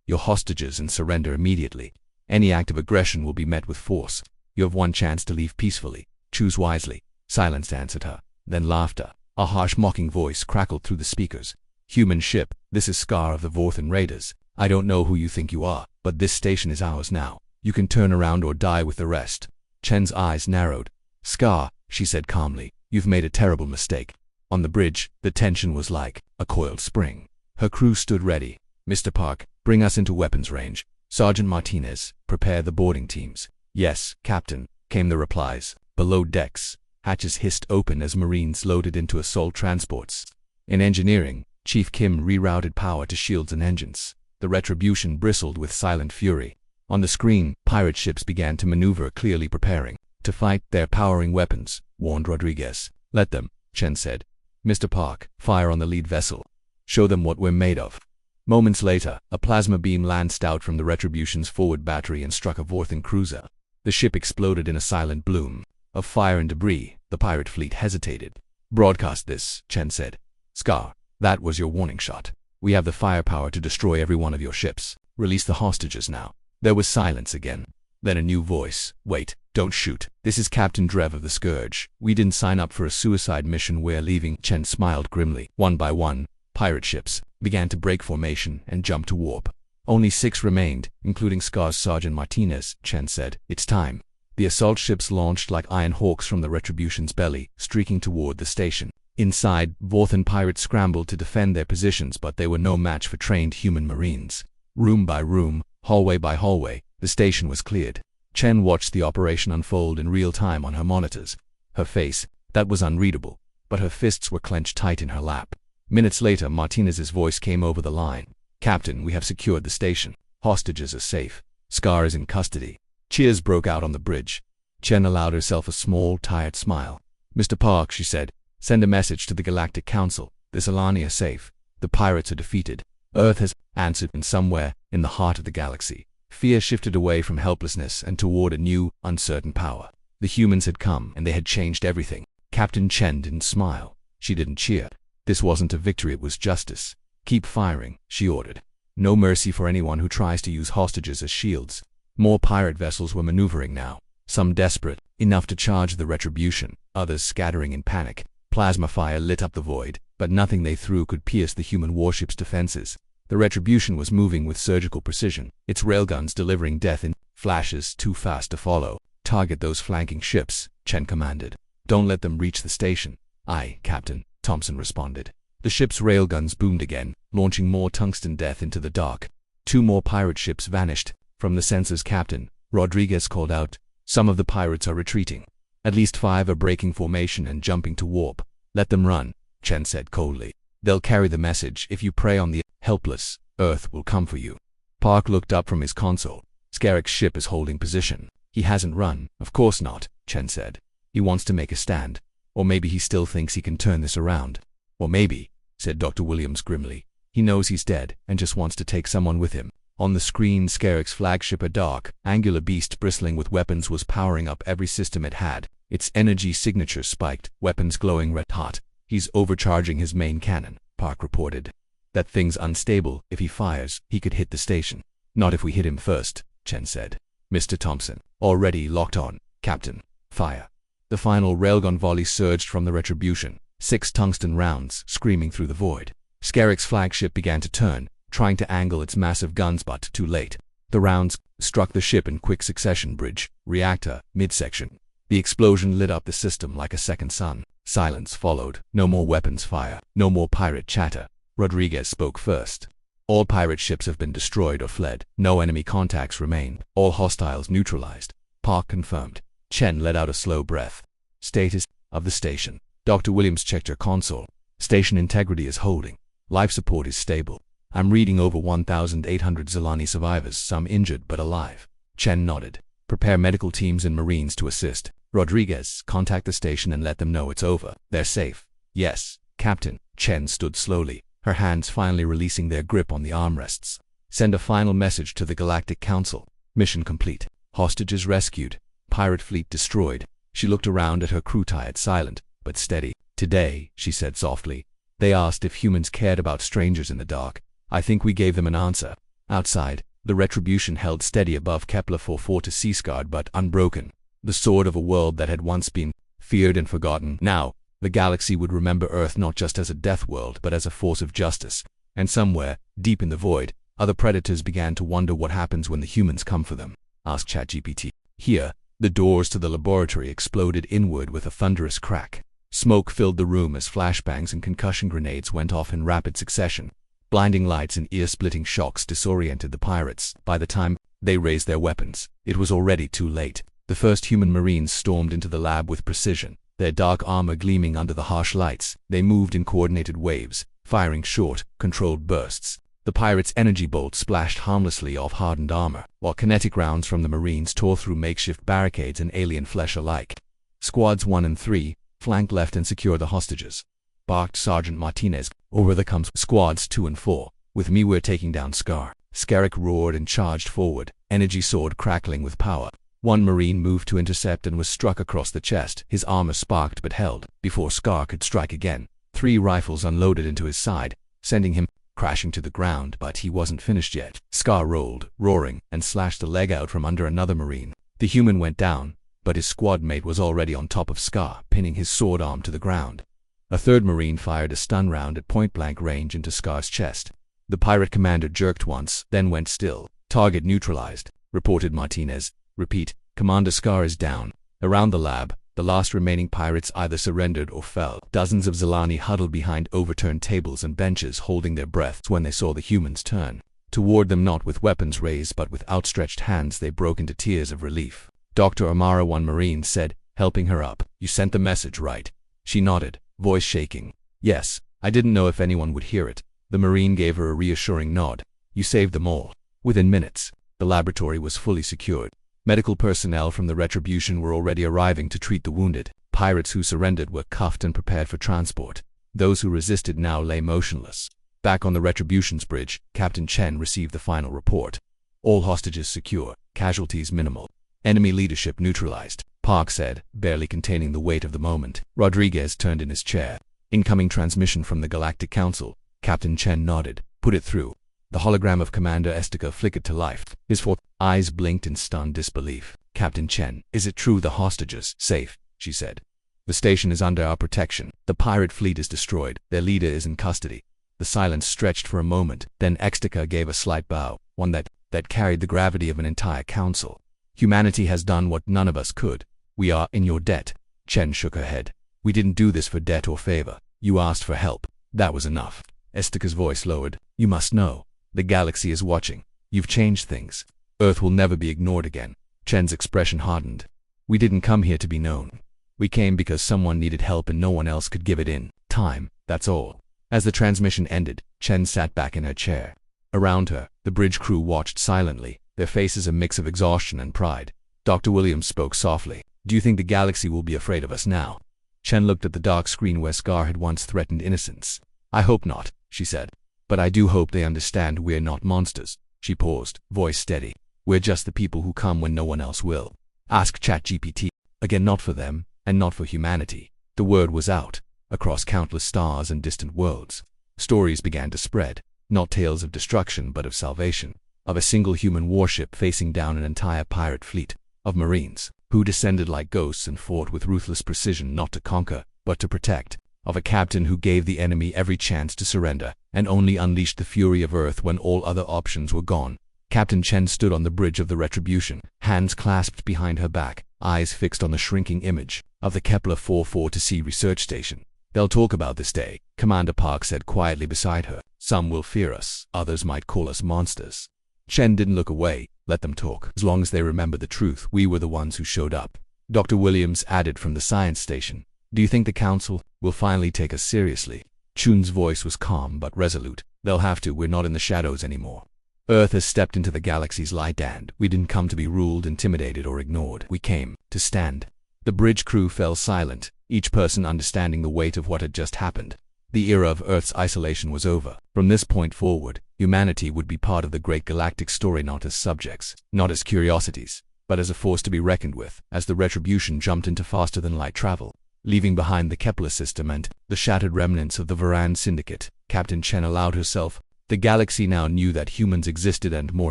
your hostages and surrender immediately. Any act of aggression will be met with force. You have one chance to leave peacefully. Choose wisely." Silence answered her, then laughter. A harsh mocking voice crackled through the speakers. "Human ship, this is Scar of the Vorthan Raiders. I don't know who you think you are, but this station is ours now. You can turn around or die with the rest." Chen's eyes narrowed. "Scar," she said calmly, "you've made a terrible mistake." On the bridge, the tension was like a coiled spring. Her crew stood ready. "Mr. Park, bring us into weapons range. Sergeant Martinez, prepare the boarding teams." "Yes, Captain," came the replies. Below decks, hatches hissed open as Marines loaded into assault transports. In engineering, Chief Kim rerouted power to shields and engines. The Retribution bristled with silent fury. On the screen, pirate ships began to maneuver, clearly preparing to fight. "They're powering weapons," warned Rodriguez. "Let them," Chen said. "Mr. Park, fire on the lead vessel. Show them what we're made of." Moments later, a plasma beam lanced out from the Retribution's forward battery and struck a Vorthan cruiser. The ship exploded in a silent bloom of fire and debris. The pirate fleet hesitated. "Broadcast this," Chen said. "Scar, that was your warning shot. We have the firepower to destroy every one of your ships. Release the hostages now." There was silence again. Then a new voice. "Wait, don't shoot. This is Captain Drev of the Scourge. We didn't sign up for a suicide mission. We're leaving." Chen smiled grimly. One by one, pirate ships began to break formation and jump to warp. Only 6 remained, including Scar's Sergeant Martinez, Chen said. "It's time." The assault ships launched like iron hawks from the Retribution's belly, streaking toward the station. Inside, Vorthan pirates scrambled to defend their positions, but they were no match for trained human Marines. Room by room, hallway by hallway, the station was cleared. Chen watched the operation unfold in real time on her monitors. Her face, that was unreadable, but her fists were clenched tight in her lap. Minutes later, Martinez's voice came over the line. "Captain, we have secured the station. Hostages are safe. Scar is in custody." Cheers broke out on the bridge. Chen allowed herself a small, tired smile. "Mr. Park," she said, "send a message to the Galactic Council. The Solani are safe. The pirates are defeated. Earth has answered." And somewhere, in the heart of the galaxy, fear shifted away from helplessness and toward a new, uncertain power. The humans had come, and they had changed everything. Captain Chen didn't smile. She didn't cheer. This wasn't a victory, it was justice. "Keep firing," she ordered. "No mercy for anyone who tries to use hostages as shields." More pirate vessels were maneuvering now, some desperate, enough to charge the Retribution, others scattering in panic. Plasma fire lit up the void, but nothing they threw could pierce the human warship's defenses. The Retribution was moving with surgical precision, its railguns delivering death in flashes too fast to follow. "Target those flanking ships," Chen commanded. "Don't let them reach the station." "Aye, Captain," Thompson responded. The ship's railguns boomed again, launching more tungsten death into the dark. 2 more pirate ships vanished from the sensors. "Captain," Rodriguez called out, "some of the pirates are retreating. At least 5 are breaking formation and jumping to warp." "Let them run," Chen said coldly. "They'll carry the message. If you prey on the helpless, Earth will come for you." Park looked up from his console. "Scarrick's ship is holding position." "He hasn't run." "Of course not," Chen said. "He wants to make a stand. Or maybe he still thinks he can turn this around." "Or maybe," said Dr. Williams grimly, "he knows he's dead and just wants to take someone with him." On the screen, Scarrick's flagship, a dark, angular beast bristling with weapons, was powering up every system it had. Its energy signature spiked, weapons glowing red hot. "He's overcharging his main cannon," Park reported. "That thing's unstable. If he fires, he could hit the station." "Not if we hit him first," Chen said. "Mr. Thompson, already locked on. Captain, fire." The final railgun volley surged from the Retribution, 6 tungsten rounds screaming through the void. Scarrick's flagship began to turn, trying to angle its massive guns, but too late. The rounds struck the ship in quick succession: bridge, reactor, midsection. The explosion lit up the system like a second sun. Silence followed. No more weapons fire. No more pirate chatter. Rodriguez spoke first. "All pirate ships have been destroyed or fled. No enemy contacts remain. All hostiles neutralized." Park confirmed. Chen let out a slow breath. "Status of the station." Dr. Williams checked her console. "Station integrity is holding. Life support is stable. I'm reading over 1,800 Zolani survivors, some injured but alive." Chen nodded. "Prepare medical teams and Marines to assist." "Rodriguez, contact the station and let them know it's over. They're safe." "Yes, Captain." Chen stood slowly, her hands finally releasing their grip on the armrests. "Send a final message to the Galactic Council. Mission complete. Hostages rescued. Pirate fleet destroyed." She looked around at her crew, tired, silent, but steady. "Today," she said softly, "they asked if humans cared about strangers in the dark. I think we gave them an answer. Outside, the Retribution held steady above Kepler 440, scarred but unbroken. The sword of a world that had once been feared and forgotten. Now, the galaxy would remember Earth not just as a death world but as a force of justice. And somewhere, deep in the void, other predators began to wonder what happens when the humans come for them. Asked ChatGPT. Here, the doors to the laboratory exploded inward with a thunderous crack. Smoke filled the room as flashbangs and concussion grenades went off in rapid succession. Blinding lights and ear-splitting shocks disoriented the pirates. By the time they raised their weapons, it was already too late. The first human marines stormed into the lab with precision, their dark armor gleaming under the harsh lights. They moved in coordinated waves, firing short, controlled bursts. The pirates' energy bolts splashed harmlessly off hardened armor, while kinetic rounds from the marines tore through makeshift barricades and alien flesh alike. Squads 1 and 3 flanked left and secured the hostages, barked Sergeant Martinez. Over the comes Squads 2 and 4. With me, we're taking down Scar. Scarrick roared and charged forward, energy sword crackling with power. One marine moved to intercept and was struck across the chest. His armor sparked but held. Before Scar could strike again, 3 rifles unloaded into his side, sending him crashing to the ground. But he wasn't finished yet. Scar rolled, roaring, and slashed a leg out from under another marine. The human went down, but his squad mate was already on top of Scar, pinning his sword arm to the ground. A third marine fired a stun round at point-blank range into Scar's chest. The pirate commander jerked once, then went still. Target neutralized, reported Martinez. Repeat, Commander Scar is down. Around the lab, the last remaining pirates either surrendered or fell. Dozens of Zilani huddled behind overturned tables and benches, holding their breaths when they saw the humans turn toward them, not with weapons raised but with outstretched hands. They broke into tears of relief. Dr. Amara, one marine said, helping her up. You sent the message, right? She nodded, voice shaking. Yes, I didn't know if anyone would hear it. The marine gave her a reassuring nod. You saved them all. Within minutes, the laboratory was fully secured. Medical personnel from the Retribution were already arriving to treat the wounded. Pirates who surrendered were cuffed and prepared for transport. Those who resisted now lay motionless. Back on the Retribution's bridge, Captain Chen received the final report. All hostages secure, casualties minimal. Enemy leadership neutralized, Park said, barely containing the weight of the moment. Rodriguez turned in his chair. Incoming transmission from the Galactic Council. Captain Chen nodded. Put it through. The hologram of Commander Estica flickered to life. His four eyes blinked in stunned disbelief. Captain Chen, is it true the hostages safe? She said. The station is under our protection. The pirate fleet is destroyed. Their leader is in custody. The silence stretched for a moment. Then Estica gave a slight bow, one that carried the gravity of an entire council. Humanity has done what none of us could. We are in your debt. Chen shook her head. We didn't do this for debt or favor. You asked for help. That was enough. Estica's voice lowered. You must know. The galaxy is watching. You've changed things. Earth will never be ignored again. Chen's expression hardened. We didn't come here to be known. We came because someone needed help and no one else could give it in time, that's all. As the transmission ended, Chen sat back in her chair. Around her, the bridge crew watched silently, their faces a mix of exhaustion and pride. Dr. Williams spoke softly. Do you think the galaxy will be afraid of us now? Chen looked at the dark screen where Scar had once threatened innocence. I hope not, she said. But I do hope they understand we're not monsters. She paused, voice steady. We're just the people who come when no one else will. Ask ChatGPT. Again, not for them, and not for humanity. The word was out, across countless stars and distant worlds. Stories began to spread, not tales of destruction but of salvation, of a single human warship facing down an entire pirate fleet, of marines who descended like ghosts and fought with ruthless precision not to conquer, but to protect, of a captain who gave the enemy every chance to surrender, and only unleashed the fury of Earth when all other options were gone. Captain Chen stood on the bridge of the Retribution, hands clasped behind her back, eyes fixed on the shrinking image of the Kepler 440 research station. They'll talk about this day, Commander Park said quietly beside her. Some will fear us, others might call us monsters. Chen didn't look away. Let them talk. As long as they remember the truth, we were the ones who showed up. Dr. Williams added from the science station. Do you think the council will finally take us seriously? Chun's voice was calm but resolute. They'll have to. We're not in the shadows anymore. Earth has stepped into the galaxy's light and we didn't come to be ruled, intimidated, or ignored. We came to stand. The bridge crew fell silent, each person understanding the weight of what had just happened. The era of Earth's isolation was over. From this point forward, humanity would be part of the great galactic story, not as subjects, not as curiosities, but as a force to be reckoned with. As the Retribution jumped into faster-than-light travel, leaving behind the Kepler system and the shattered remnants of the Varan Syndicate, Captain Chen allowed herself The galaxy now knew that humans existed and, more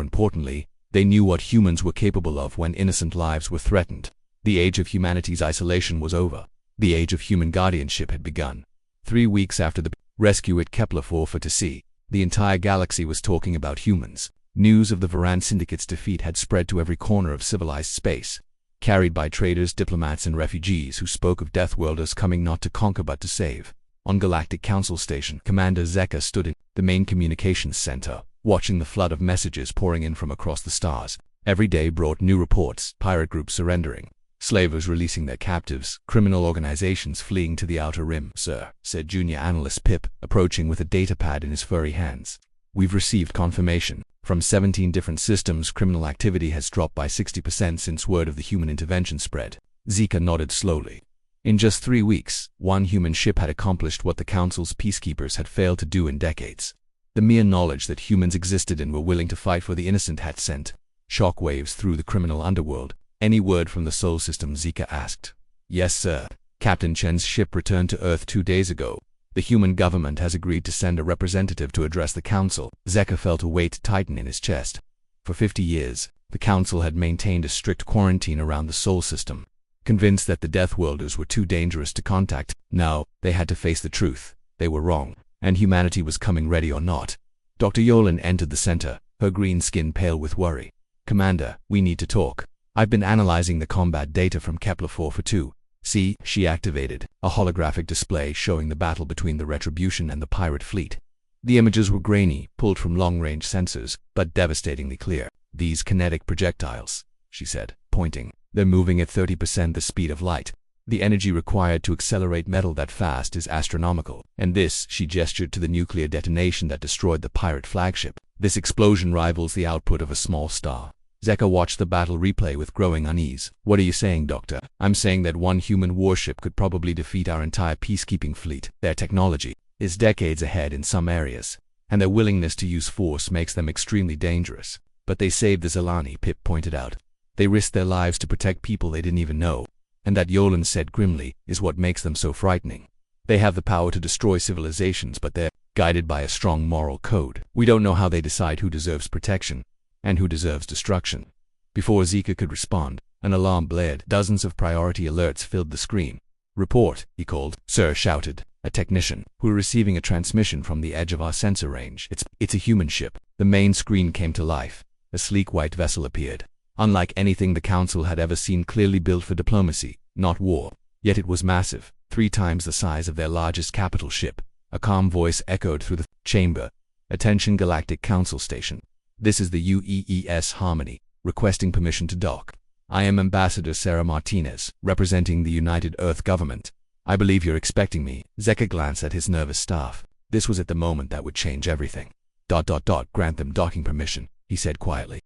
importantly, they knew what humans were capable of when innocent lives were threatened. The age of humanity's isolation was over. The age of human guardianship had begun. 3 weeks after the rescue at Kepler 440c, the entire galaxy was talking about humans. News of the Varan Syndicate's defeat had spread to every corner of civilized space, carried by traders, diplomats, and refugees who spoke of Deathworlders coming not to conquer but to save. On Galactic Council Station, Commander Zeka stood in the main communications center, watching the flood of messages pouring in from across the stars. Every day brought new reports: pirate groups surrendering, slavers releasing their captives, criminal organizations fleeing to the Outer Rim. "Sir," said Junior Analyst Pip, approaching with a datapad in his furry hands. "We've received confirmation. From 17 different systems, criminal activity has dropped by 60% since word of the human intervention spread." Zeka nodded slowly. In just 3 weeks, one human ship had accomplished what the Council's peacekeepers had failed to do in decades. The mere knowledge that humans existed and were willing to fight for the innocent had sent shockwaves through the criminal underworld. "Any word from the Sol system?" Zeka asked. "Yes, sir. Captain Chen's ship returned to Earth 2 days ago. The human government has agreed to send a representative to address the Council." Zeka felt a weight tighten in his chest. For 50 years, the Council had maintained a strict quarantine around the Sol system, convinced that the Deathworlders were too dangerous to contact. Now, they had to face the truth. They were wrong, and humanity was coming, ready or not. Dr. Yolen entered the center, her green skin pale with worry. "Commander, we need to talk. I've been analyzing the combat data from Kepler 442. See," she activated a holographic display showing the battle between the Retribution and the pirate fleet. The images were grainy, pulled from long-range sensors, but devastatingly clear. "These kinetic projectiles," she said, pointing. "They're moving at 30% the speed of light. The energy required to accelerate metal that fast is astronomical. And this," she gestured to the nuclear detonation that destroyed the pirate flagship. "This explosion rivals the output of a small star." Zeka watched the battle replay with growing unease. "What are you saying, Doctor?" "I'm saying that one human warship could probably defeat our entire peacekeeping fleet. Their technology is decades ahead in some areas, and their willingness to use force makes them extremely dangerous." "But they saved the Zelani," Pip pointed out. "They risked their lives to protect people they didn't even know. And that," Yolen said grimly, "is what makes them so frightening. They have the power to destroy civilizations, but they're guided by a strong moral code. We don't know how they decide who deserves protection and who deserves destruction." Before Zeka could respond, an alarm blared. Dozens of priority alerts filled the screen. "Report," he called. "Sir," shouted a technician. "We're receiving a transmission from the edge of our sensor range. It's a human ship." The main screen came to life. A sleek white vessel appeared, unlike anything the Council had ever seen, clearly built for diplomacy, not war. Yet it was massive, 3 times the size of their largest capital ship. A calm voice echoed through the chamber. "Attention, Galactic Council Station. This is the UEES Harmony, requesting permission to dock. I am Ambassador Sarah Martinez, representing the United Earth Government. I believe you're expecting me." Zeka glanced at his nervous staff. This was at the moment that would change everything. Grant them docking permission," he said quietly.